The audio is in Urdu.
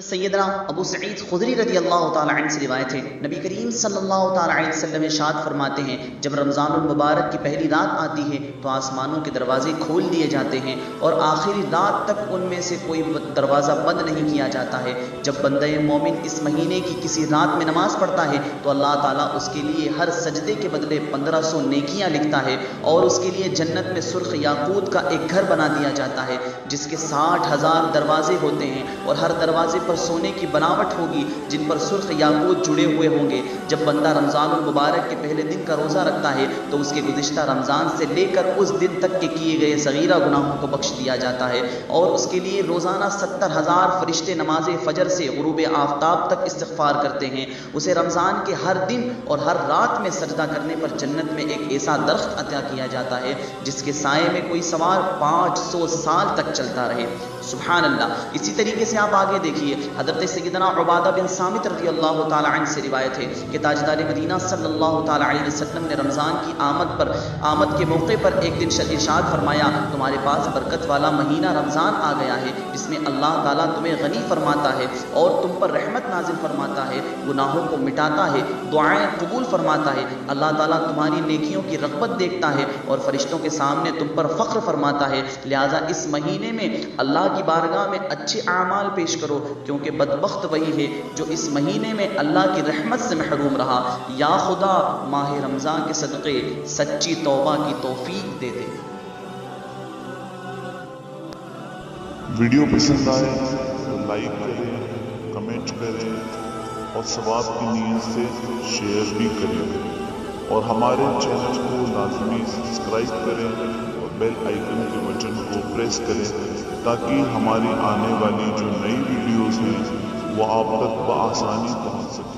سیدنا ابو سعید خدری رضی اللہ تعالی عنہ سے روایت ہے، نبی کریم صلی اللہ تعالی علیہ وسلم ارشاد فرماتے ہیں، جب رمضان المبارک کی پہلی رات آتی ہے تو آسمانوں کے دروازے کھول دیے جاتے ہیں اور آخری رات تک ان میں سے کوئی دروازہ بند نہیں کیا جاتا ہے۔ جب بندہ مومن اس مہینے کی کسی رات میں نماز پڑھتا ہے تو اللہ تعالیٰ اس کے لیے ہر سجدے کے بدلے 1500 نیکیاں لکھتا ہے اور اس کے لیے جنت میں سرخ یاقوت کا ایک گھر بنا دیا جاتا ہے جس کے 60,000 دروازے ہوتے ہیں اور ہر دروازے پر سونے کی بناوٹ ہوگی جن پر سرخ یاقوت جڑے ہوئے ہوں گے۔ جب بندہ رمضان المبارک کے پہلے دن کا روزہ رکھتا ہے تو اس کے گزشتہ رمضان سے لے کر اس دن تک کے کیے گئے صغیرہ گناہوں کو بخش دیا جاتا ہے اور اس کے لیے روزانہ 70,000 فرشتے نماز فجر سے غروب آفتاب تک استغفار کرتے ہیں۔ اسے رمضان کے ہر دن اور ہر رات میں سجدہ کرنے پر جنت میں ایک ایسا درخت عطا کیا جاتا ہے جس کے سائے میں کوئی سوار 500 سال تک چلتا رہے۔ سبحان اللہ۔ اسی طریقے سے آپ آگے دیکھیے، حضرت سیدنا عبادہ بن صامت رضی اللہ تعالی عنہ سے روایت ہے کہ تاجدار مدینہ صلی اللہ تعالی علیہ وسلم نے رمضان کی آمد کے موقع پر ایک دن ارشاد فرمایا، تمہارے پاس برکت والا مہینہ رمضان آ گیا ہے جس میں اللہ تعالیٰ تمہیں غنی فرماتا ہے اور تم پر رحمت نازل فرماتا ہے، گناہوں کو مٹاتا ہے، دعائیں قبول فرماتا ہے، اللہ تعالیٰ تمہاری نیکیوں کی رغبت دیکھتا ہے اور فرشتوں کے سامنے تم پر فخر فرماتا ہے، لہٰذا اس مہینے میں اللہ کی بارگاہ میں اچھے اعمال پیش کرو کیونکہ بدبخت وہی ہے جو اس مہینے میں اللہ کی رحمت سے محروم رہا۔ یا خدا ماہ رمضان کے صدقے سچی توبہ کی توفیق دے دے۔ ویڈیو پسند آئے تو لائک کریں، کمنٹ کریں اور ثواب کی نیت سے شیئر بھی کریں اور ہمارے چینل کو لازمی سبسکرائب کریں اور بیل آئیکن کے بٹن کو پریس کریں تاکہ ہماری آنے والی جو نئی ویڈیوز ہیں وہ آپ تک بآسانی پہنچ سکیں۔